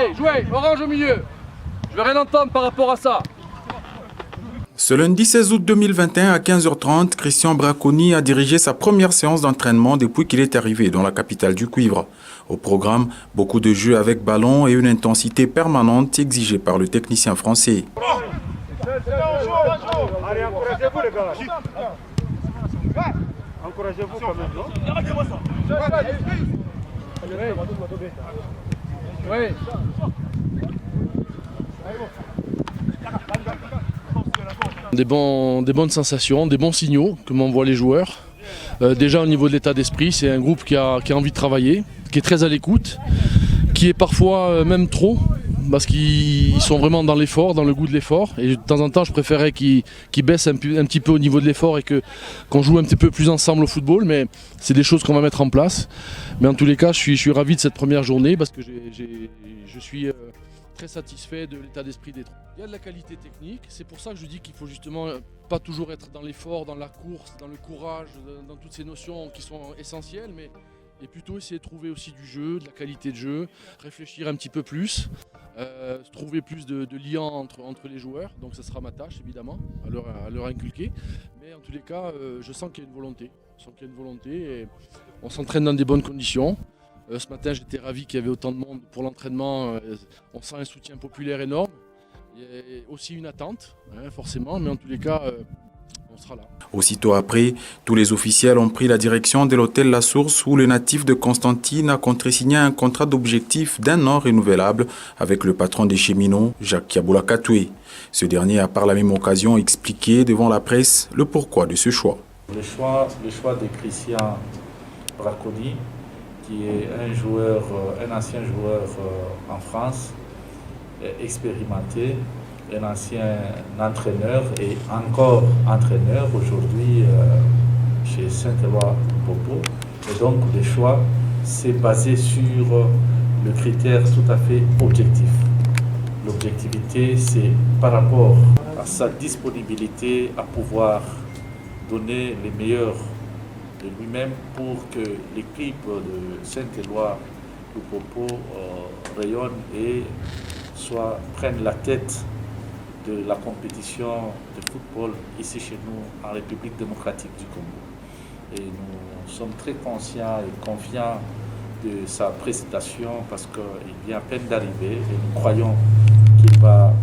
Allez, jouez, orange au milieu. Je veux rien entendre par rapport à ça. Ce lundi 16 août 2021 à 15h30, Christian Braconi a dirigé sa première séance d'entraînement depuis qu'il est arrivé dans la capitale du cuivre. Au programme, beaucoup de jeux avec ballon et une intensité permanente exigée par le technicien français. Allez, encouragez-vous les gars. Encouragez-vous quand même, non? Oui. Des bonnes sensations, des bons signaux que m'envoient les joueurs. Déjà au niveau de l'état d'esprit, c'est un groupe qui a envie de travailler, qui est très à l'écoute, qui est parfois même trop, parce qu'ils sont vraiment dans l'effort, dans le goût de l'effort. Et de temps en temps, je préférais qu'ils baissent un petit peu au niveau de l'effort et qu'on joue un petit peu plus ensemble au football. Mais c'est des choses qu'on va mettre en place. Mais en tous les cas, je suis ravi de cette première journée parce que je suis très satisfait de l'état d'esprit des troupes. Il y a de la qualité technique, c'est pour ça que je dis qu'il faut justement pas toujours être dans l'effort, dans la course, dans le courage, dans toutes ces notions qui sont essentielles, mais et plutôt essayer de trouver aussi du jeu, de la qualité de jeu, réfléchir un petit peu plus, trouver plus de liens entre les joueurs. Donc ça sera ma tâche évidemment, à leur inculquer. Mais en tous les cas, je sens qu'il y a une volonté. Et on s'entraîne dans des bonnes conditions. Ce matin, j'étais ravi qu'il y avait autant de monde pour l'entraînement. On sent un soutien populaire énorme. Il y a aussi une attente, forcément, mais en tous les cas, on sera là. Aussitôt après, tous les officiels ont pris la direction de l'hôtel La Source où le natif de Constantine a contresigné un contrat d'objectif d'1 an renouvelable avec le patron des cheminots, Jacques Kiaboula-Katoué. Ce dernier a par la même occasion expliqué devant la presse le pourquoi de ce choix. Le choix de Christian Braconi, qui est un ancien joueur en France, expérimenté, un ancien entraîneur et encore entraîneur aujourd'hui chez Saint-Éloi-Popo. Et donc le choix s'est basé sur le critère tout à fait objectif. L'objectivité, c'est par rapport à sa disponibilité à pouvoir donner les meilleurs de lui-même pour que l'équipe de Saint-Éloi-Popo rayonne et prenne la tête de la compétition de football ici chez nous en République démocratique du Congo. Et nous sommes très conscients et confiants de sa prestation parce qu'il vient à peine d'arriver et nous croyons qu'il va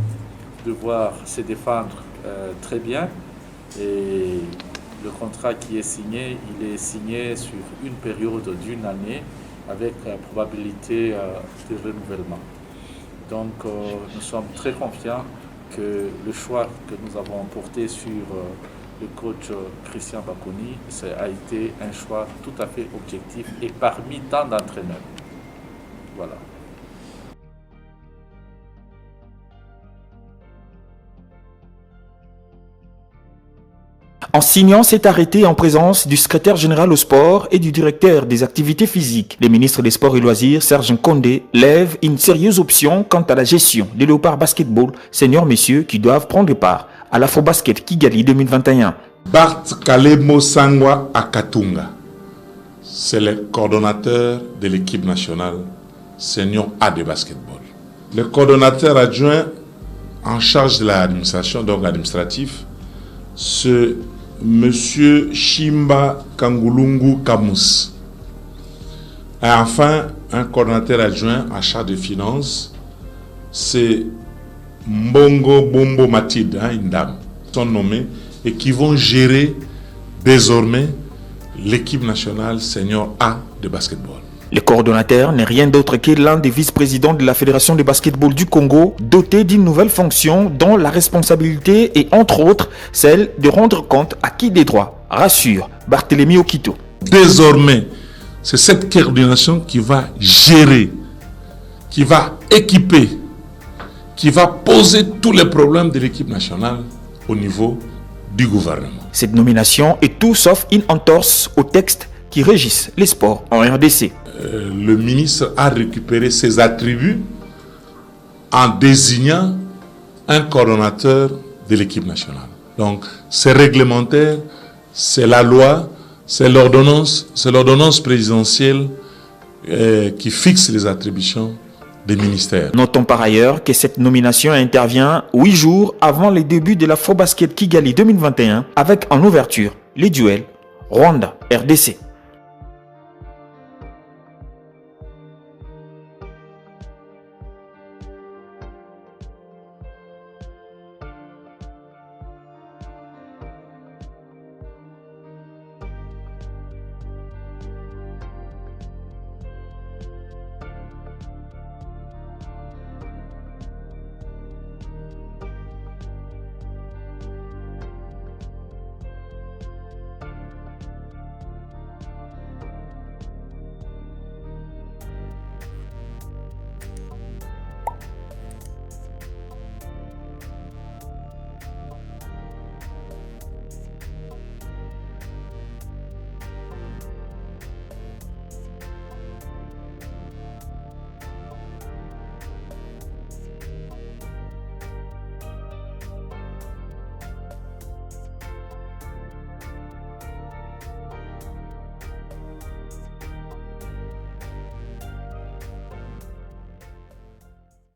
devoir se défendre très bien. Et le contrat qui est signé, il est signé sur une période d'1 année avec probabilité de renouvellement. Donc nous sommes très confiants que le choix que nous avons porté sur le coach Christian Braconi, ça a été un choix tout à fait objectif et parmi tant d'entraîneurs. Voilà. En signant cet arrêté en présence du secrétaire général au sport et du directeur des activités physiques, le ministre des Sports et Loisirs, Serge Nkondé, lève une sérieuse option quant à la gestion des Léopards Basketball, seniors messieurs qui doivent prendre part à l'Afrobasket Kigali 2021. Bart Kalemo Sangwa Akatunga, c'est le coordonnateur de l'équipe nationale senior A de basketball. Le coordonnateur adjoint en charge de l'administration, donc administratif, c'est Monsieur Shimba Kangulungu Kamus. Et enfin, un coordonnateur adjoint en charge des finances, c'est Mbongo Bombo Matid, une dame, sont nommés et qui vont gérer désormais l'équipe nationale senior A de basketball. Le coordonnateur n'est rien d'autre que l'un des vice-présidents de la Fédération de basketball du Congo, doté d'une nouvelle fonction dont la responsabilité est entre autres celle de rendre compte à qui des droits, rassure Barthélemy Okito. Désormais, c'est cette coordination qui va gérer, qui va équiper, qui va poser tous les problèmes de l'équipe nationale au niveau du gouvernement. Cette nomination est tout sauf une entorse aux textes qui régissent les sports en RDC. Le ministre a récupéré ses attributs en désignant un coordonnateur de l'équipe nationale. Donc, c'est réglementaire, c'est la loi, c'est l'ordonnance présidentielle qui fixe les attributions des ministères. Notons par ailleurs que cette nomination intervient 8 jours avant les débuts de l'Afrobasket Kigali 2021 avec en ouverture les duels Rwanda-RDC.